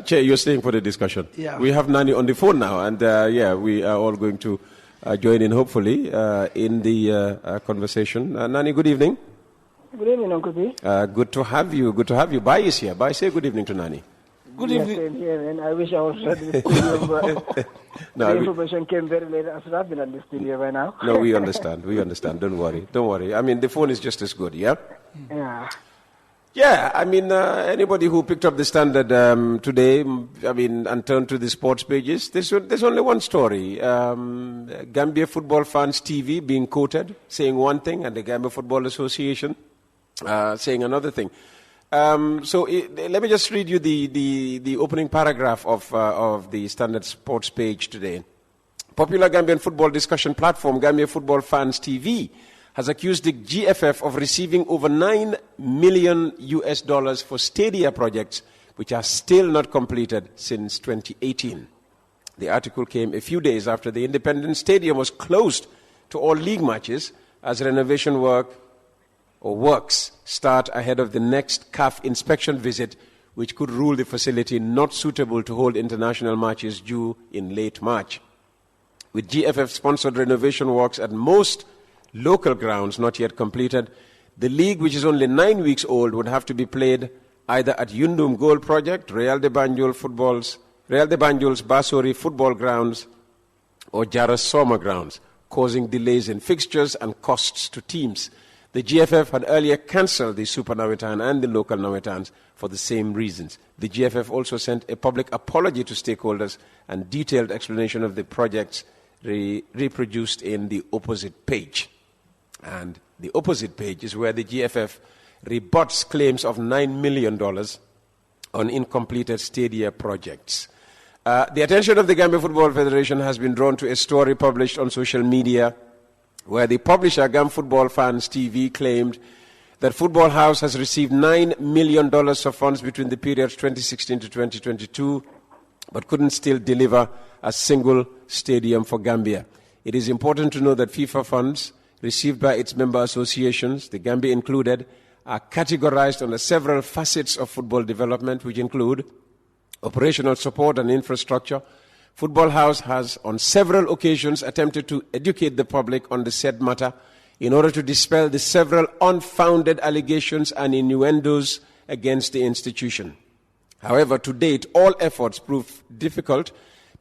Chair, you're staying for the discussion. Yeah. We have Nani on the phone now, and we are all going to join in, hopefully, in the conversation. Nani, good evening. Good evening, Uncle B. Good to have you. Good to have you. Bai is here. Bai, say good evening to Nani. Good evening. Same here, and I wish I was at the studio, but the information came very late. I should have been at the studio by now. No, we understand. We understand. Don't worry. Don't worry. I mean, the phone is just as good, yeah? Yeah. Yeah, I mean, anybody who picked up the Standard today, I mean, and turned to the sports pages, there's only one story. Gambia Football Fans TV being quoted, saying one thing, and the Gambia Football Association saying another thing. Let me just read you the opening paragraph of the Standard Sports page today. Popular Gambian football discussion platform, Gambia Football Fans TV, has accused the GFF of receiving over $9 million for stadia projects which are still not completed since 2018. The article came a few days after the Independence Stadium was closed to all league matches as renovation works start ahead of the next CAF inspection visit, which could rule the facility not suitable to hold international matches due in late March. With GFF-sponsored renovation works at most local grounds not yet completed, the league, which is only 9 weeks old, would have to be played either at Yundum Goal Project, Real de Banjul's Basori football grounds, or Jara Soma grounds, causing delays in fixtures and costs to teams. The GFF had earlier cancelled the Super Nawetan and the local Nawetans for the same reasons. The GFF also sent a public apology to stakeholders and detailed explanation of the projects reproduced in the opposite page. And the opposite page is where the GFF rebuts claims of $9 million on incompleted stadia projects. The attention of the Gambia Football Federation has been drawn to a story published on social media where the publisher Gam Football Fans TV claimed that Football House has received $9 million of funds between the periods 2016 to 2022, but couldn't still deliver a single stadium for Gambia. It is important to know that FIFA funds received by its member associations, the Gambia included, are categorized under several facets of football development, which include operational support and infrastructure. Football House has on several occasions attempted to educate the public on the said matter in order to dispel the several unfounded allegations and innuendos against the institution. However, to date, all efforts prove difficult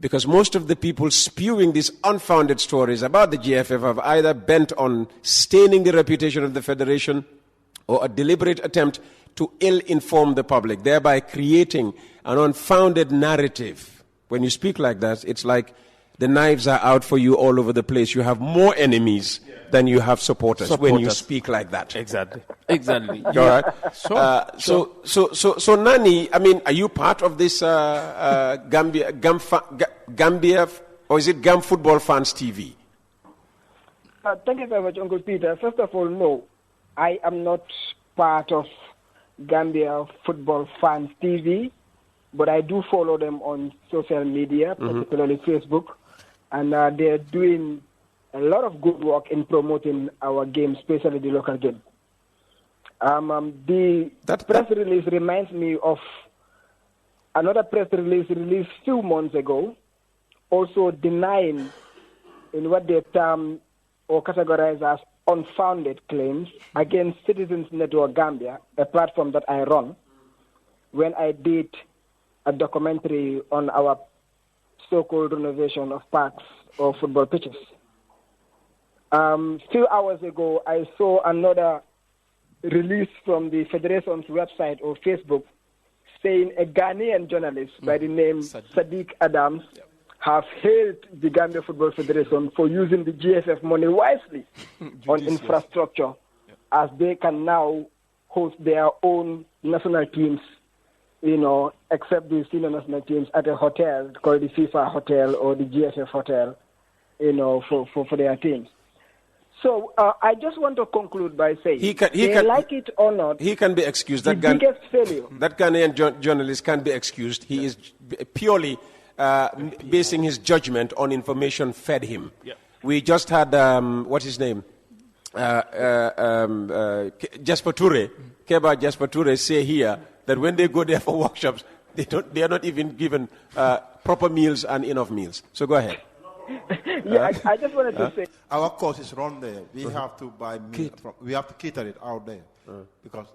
because most of the people spewing these unfounded stories about the GFF have either bent on staining the reputation of the Federation or a deliberate attempt to ill-inform the public, thereby creating an unfounded narrative. When you speak like that, it's like the knives are out for you all over the place. You have more enemies than you have supporters when you speak like that. Exactly. All right. So Nani, I mean, are you part of this Gambia, or is it Gam Football Fans TV? Thank you very much, Uncle Peter. First of all, no, I am not part of Gambia Football Fans TV, but I do follow them on social media, particularly Facebook, and they're doing a lot of good work in promoting our game, especially the local game. The press release reminds me of another press release released few months ago, also denying in what they term or categorize as unfounded claims against Citizens Network Gambia, a platform that I run, when I did a documentary on our so-called renovation of parks or football pitches. Few hours ago, I saw another release from the Federation's website or Facebook saying a Ghanaian journalist by the name Sadiq Adams have hailed the Gambia Football Federation for using the GFF money wisely on infrastructure as they can now host their own national teams, except the senior national teams at a hotel called the FIFA Hotel or the GFF Hotel, for their teams. So I just want to conclude by saying, like it or not, he can be excused. The biggest failure. That Ghanaian journalist can be excused. He is purely basing his judgment on information fed him. Yeah. We just had, what's his name? Jasper Toure, Keba Jasper Toure say here that when they go there for workshops, They are not even given proper meals and enough meals. So go ahead. I just wanted to say our course is run there. We have to buy meat. We have to cater it out there because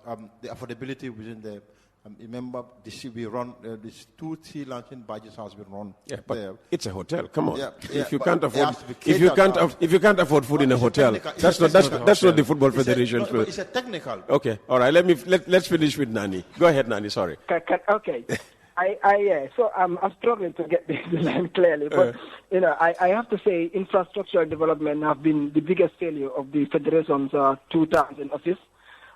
the affordability within the. Remember, we run these 2 tea luncheon badges has been run. Yeah, but there. it's a hotel. Come on. Yeah, if you can't afford food in a hotel, that's not the Football Federation. It's a technical. Okay, all right. Let's finish with Nani. Go ahead, Nani. Sorry. Okay. So I'm struggling to get this line clearly, but I have to say infrastructural development have been the biggest failure of the federation's 2 terms in office.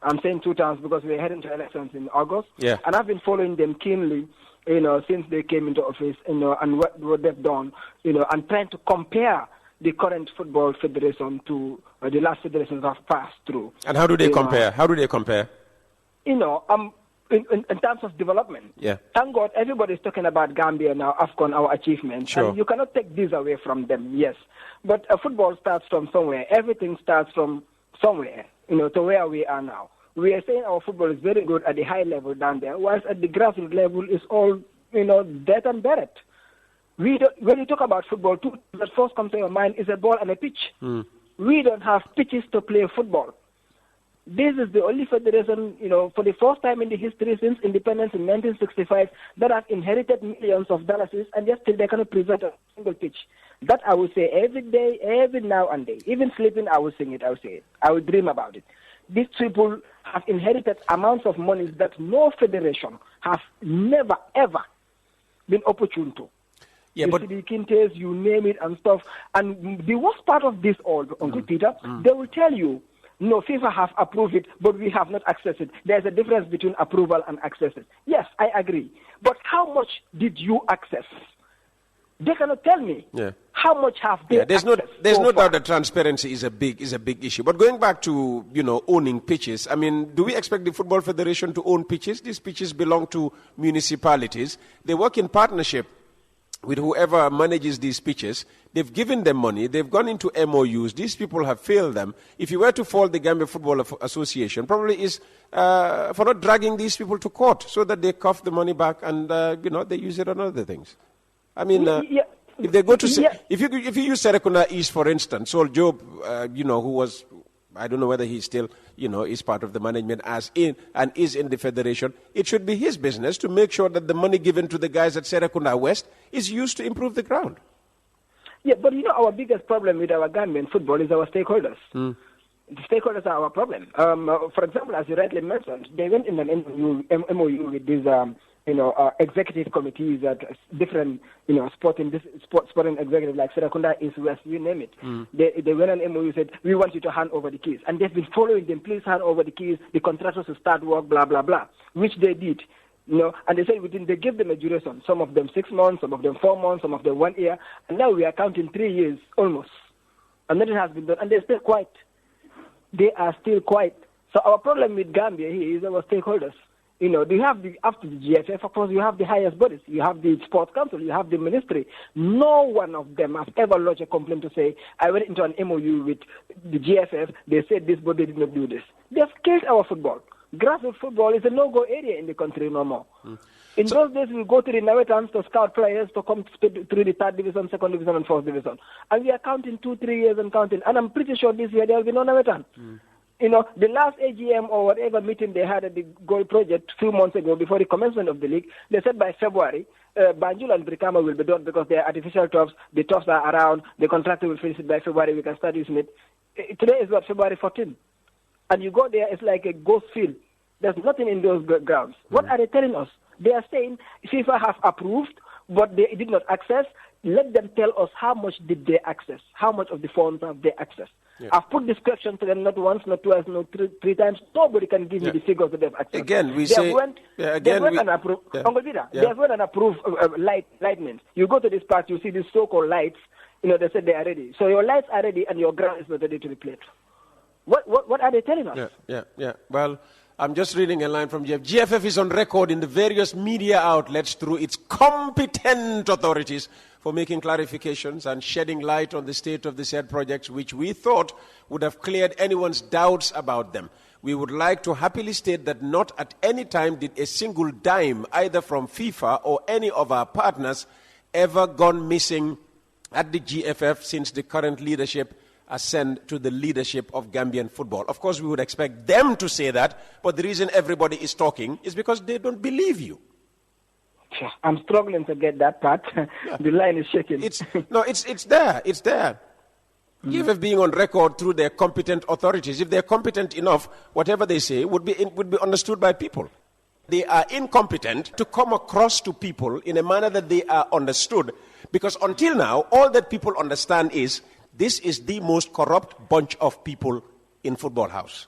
I'm saying 2 terms because we're heading to elections in August, and I've been following them keenly, since they came into office, and what they've done, and trying to compare the current football federation to the last federations have passed through. And how do they compare? How do they compare? In terms of development, thank God everybody's talking about Gambia now, AFCON, our achievements. Sure. And you cannot take this away from them, yes. But football starts from somewhere. Everything starts from somewhere, to where we are now. We are saying our football is very good at the high level down there, whilst at the grassroots level is all, death and buried. When you talk about football, two that first comes to your mind is a ball and a pitch. We don't have pitches to play football. This is the only federation, for the first time in the history since independence in 1965, that have inherited millions of dollars, and yet still they cannot present a single pitch. That I will say every day, every now and then. Even sleeping, I will sing it, I will say it. I will dream about it. These people have inherited amounts of money that no federation has never, ever been opportune to. Yeah, but the Quintes, you name it and stuff. And the worst part of this all, Uncle Peter, they will tell you, no, FIFA have approved it, but we have not accessed it. There's a difference between approval and access it. Yes, I agree. But how much did you access? They cannot tell me. How much have they There's no doubt that transparency is a big issue. But going back to, owning pitches, I mean, do we expect the Football Federation to own pitches? These pitches belong to municipalities. They work in partnership with whoever manages these pitches. They've given them money. They've gone into MOUs. These people have failed them. If you were to fault the Gambia Football Association, probably is for not dragging these people to court so that they cough the money back and, they use it on other things. I mean, if they go to, if you use Serekunda East, for instance, Sol Job, who was, I don't know whether he still, is part of the management is in the federation, it should be his business to make sure that the money given to the guys at Serekunda West is used to improve the ground. Yeah, but our biggest problem with our Gambian football is our stakeholders. The stakeholders are our problem. For example, as you rightly mentioned, they went in an MOU with these, executive committees at different, sporting executives like Serekunda, East, West, you name it. They went on MOU, said, we want you to hand over the keys. And they've been following them, please hand over the keys, the contractors will start work, blah, blah, blah, which they did. And they said they give them a duration, some of them 6 months, some of them 4 months, some of them 1 year, and now we are counting 3 years almost. And nothing has been done, and they're still quiet. They are still quiet. So our problem with Gambia here is our stakeholders. You have after the GFF, of course, you have the highest bodies. You have the Sports Council, you have the Ministry. No one of them has ever lodged a complaint to say, I went into an MOU with the GFF, they said this, but they did not do this. They've killed our football. Grassroots football is a no-go area in the country no more. In those days, we go to the Nawetans to scout players to come through the 3rd division, 2nd division, and 4th division. And we are counting 2-3 years and counting. And I'm pretty sure this year there will be no Nawetan. The last AGM or whatever meeting they had at the Goal Project a few months ago before the commencement of the league, they said by February, Banjul and Brikama will be done because they are artificial turfs. The turfs are around. The contractor will finish it by February. We can start using it. Today is February 14th. And you go there, it's like a ghost field. There's nothing in those grounds. What are they telling us? They are saying FIFA have approved, but they did not access. Let them tell us how much did they access? How much of the funds have they accessed? I've put this question to them not once, not twice, not three times. Nobody can give me the figures that they've accessed. Again, they went and approved lightning. You go to this part, you see these so-called lights. They said they are ready. So your lights are ready and your ground is not ready to be played. What are they telling us? Yeah. Well, I'm just reading a line from GFF. GFF is on record in the various media outlets through its competent authorities for making clarifications and shedding light on the state of the said projects, which we thought would have cleared anyone's doubts about them. We would like to happily state that not at any time did a single dime, either from FIFA or any of our partners, ever gone missing at the GFF since the current leadership ascend to the leadership of Gambian football. Of course, we would expect them to say that, but the reason everybody is talking is because they don't believe you. I'm struggling to get that part. Yeah. The line is shaking. It's there. It's there. GFF being on record through their competent authorities, if they're competent enough, whatever they say would be understood by people. They are incompetent to come across to people in a manner that they are understood, because until now, all that people understand is this is the most corrupt bunch of people in Football House.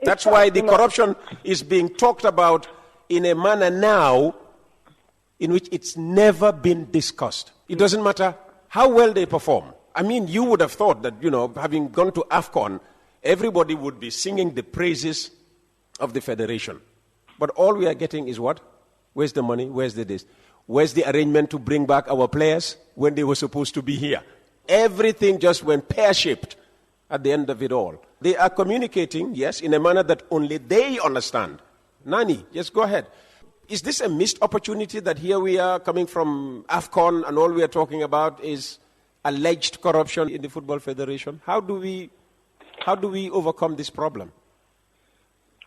That's why the corruption is being talked about in a manner now in which it's never been discussed. It doesn't matter how well they perform. I mean, you would have thought that, having gone to AFCON, everybody would be singing the praises of the federation. But all we are getting is what? Where's the money? Where's the this? Where's the arrangement to bring back our players when they were supposed to be here? Everything just went pear-shaped at the end of it all. They are communicating, yes, in a manner that only they understand. Nani, yes, go ahead. Is this a missed opportunity that here we are coming from AFCON and all we are talking about is alleged corruption in the Football Federation? How do we overcome this problem?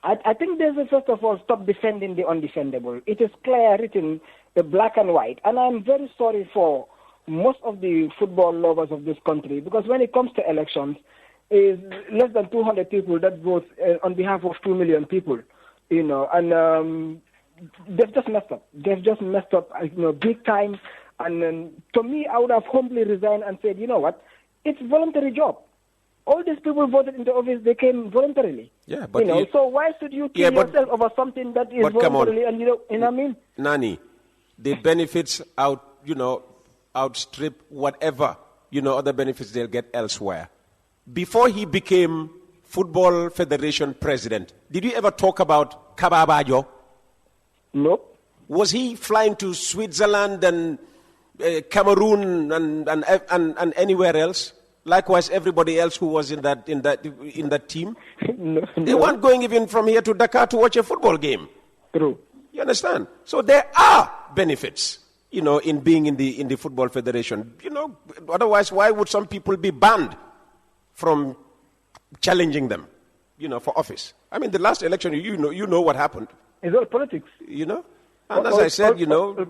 I think there's a, first of all, stop defending the undefendable. It is clear, written, black and white. And I'm very sorry for most of the football lovers of this country, because when it comes to elections, is less than 200 people that vote on behalf of 2 million people, and they've just messed up. They've just messed up, big time. And to me, I would have humbly resigned and said, you know what, it's a voluntary job. All these people voted into office, they came voluntarily. Yeah, but so why should you kill yourself over something that is voluntarily? And I mean, Nani, the benefits outstrip whatever other benefits they'll get elsewhere. Before he became Football Federation president, did you ever talk about Kababajo? Nope. Was he flying to Switzerland and Cameroon and anywhere else? Likewise, everybody else who was in that team, they weren't going even from here to Dakar to watch a football game. True. You understand? So there are benefits, in being in the Football Federation. Otherwise, why would some people be banned from challenging them, for office? I mean, the last election, you know what happened. It's all politics. And as I said,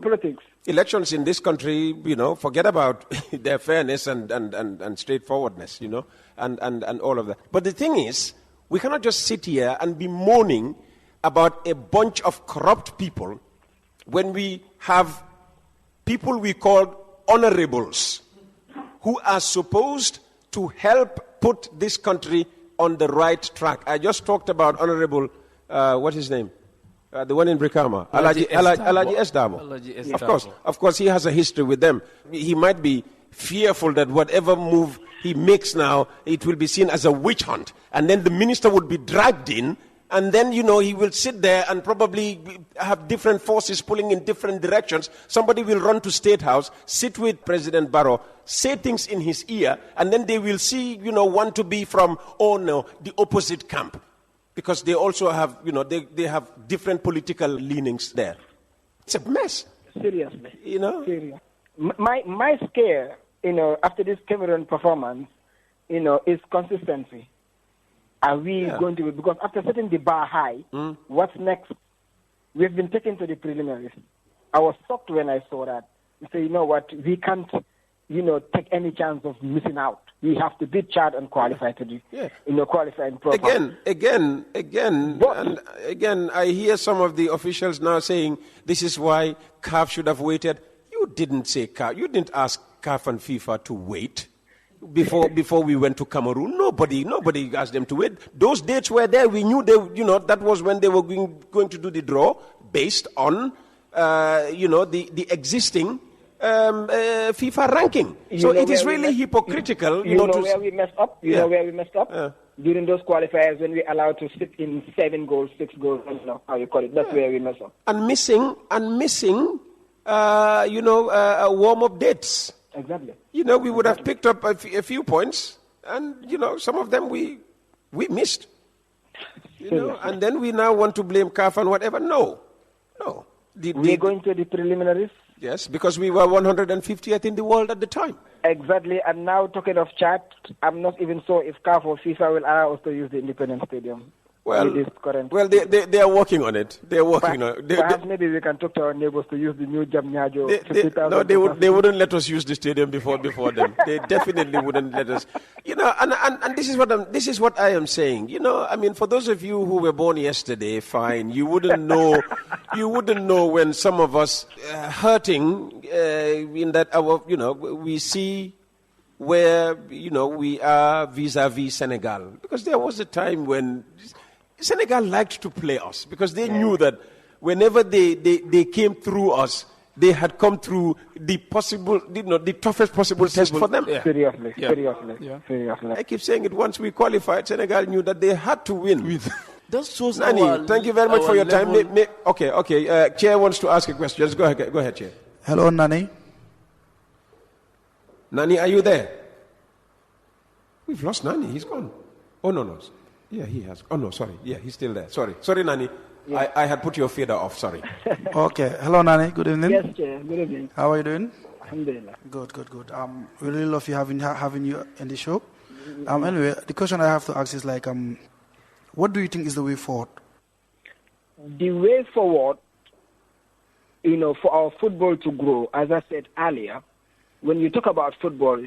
politics. Elections in this country, forget about their fairness and straightforwardness, and all of that. But the thing is, we cannot just sit here and be moaning about a bunch of corrupt people when we have people we call honorables who are supposed to help put this country on the right track. I just talked about Honorable, what's his name? The one in Brikama, Alaji Esdamo. Of course, he has a history with them. He might be fearful that whatever move he makes now, it will be seen as a witch hunt. And then the minister would be dragged in, and then, he will sit there and probably have different forces pulling in different directions. Somebody will run to State House, sit with President Barrow, say things in his ear, and then they will see, want to be from, the opposite camp. Because they also have, they have different political leanings there. It's a mess. Seriously. Serious. My scare, after this Cameroon performance, is consistency. Are we going to be, because after setting the bar high, what's next? We've been taken to the preliminaries. I was shocked when I saw that. I say, we can't, take any chance of missing out. We have to beat Chad and qualify to the, qualifying program. Again, and again, I hear some of the officials now saying this is why CAF should have waited. You didn't say CAF. You didn't ask CAF and FIFA to wait before we went to Cameroon. Nobody asked them to wait. Those dates were there. We knew that was when they were going to do the draw based on the existing FIFA ranking. So it is really hypocritical. You know where we messed up? You know where we messed up? During those qualifiers when we allowed to sit in 7 goals, 6 goals, I don't know how you call it. That's where we messed up. And missing warm-up dates. Exactly. We would have picked up a few points, and, some of them we missed. And then we now want to blame CAF and whatever. No. We're going to the preliminaries? Yes, because we were 150th in the world at the time. Exactly, and now talking of chat, I'm not even sure if CAF or FIFA will allow us to use the Independence Stadium. Well, they are working on it. They are working on it. Perhaps maybe we can talk to our neighbors to use the new Jamnyajo. No, they wouldn't let us use the stadium before them. They definitely wouldn't let us. And this is what I am saying. I mean, for those of you who were born yesterday, fine. You wouldn't know. You wouldn't know when some of us hurting in that we see where we are vis-a-vis Senegal, because there was a time when Senegal liked to play us because they knew that whenever they came through us, they had come through the toughest possible test for them. Seriously. I keep saying it. Once we qualified, Senegal knew that they had to win. That shows Nani, thank you very much for your time. Okay. Chair wants to ask a question. Just go ahead, Chair. Hello, Nani. Nani, are you there? We've lost Nani. He's gone. Oh, no. Yeah, he has. Oh, no, sorry. Yeah, he's still there. Sorry, Nani. Yeah. I had put your fader off. Sorry. Okay. Hello, Nani. Good evening. Yes, Chair. Good evening. How are you doing? Alhamdulillah. Good. We really love having you in the show. Anyway, the question I have to ask is what do you think is the way forward? The way forward, for our football to grow, as I said earlier, when you talk about football,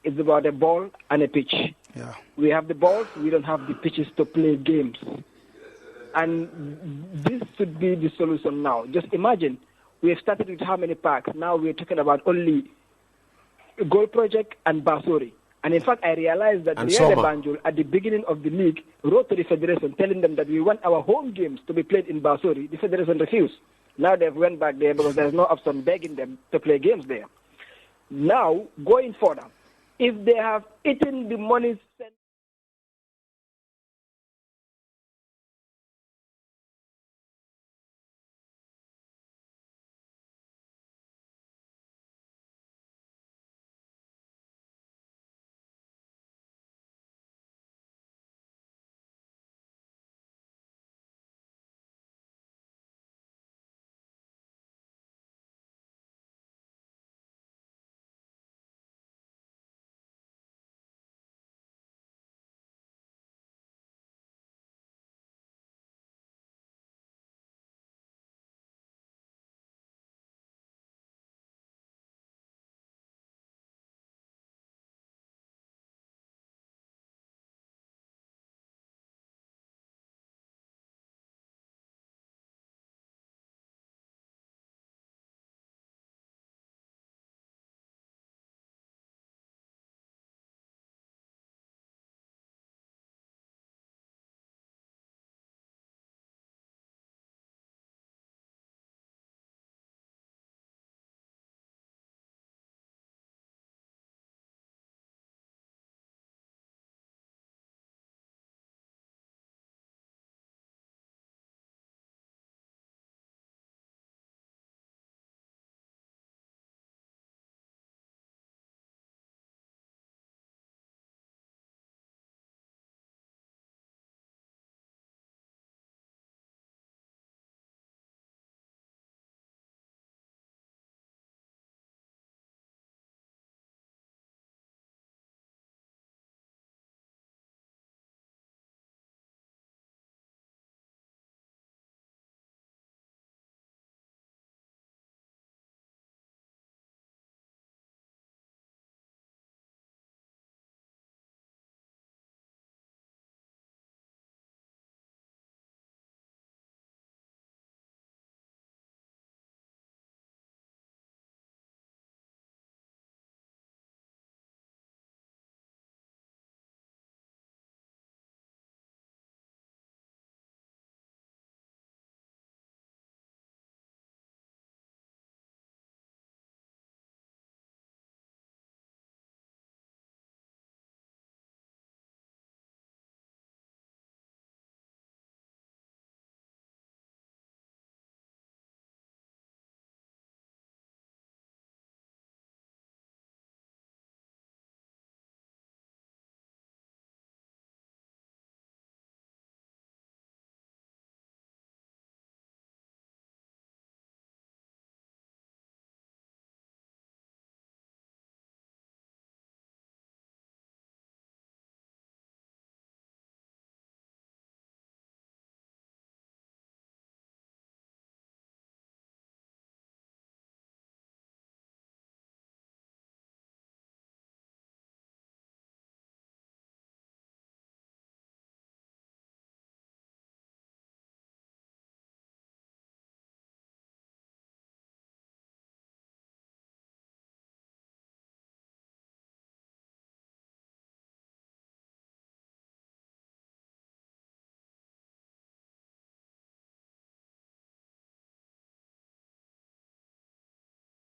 it's about a ball and a pitch. Yeah. We have the balls, we don't have the pitches to play games. And this should be the solution now. Just imagine, we have started with how many parks? Now we're talking about only Goal Project and Basori. And in fact, I realized that Real Banjul, at the beginning of the league, wrote to the federation telling them that we want our home games to be played in Basori. The federation refused. Now they've went back there because there's no option begging them to play games there. Now, going further, if they have eaten the money sent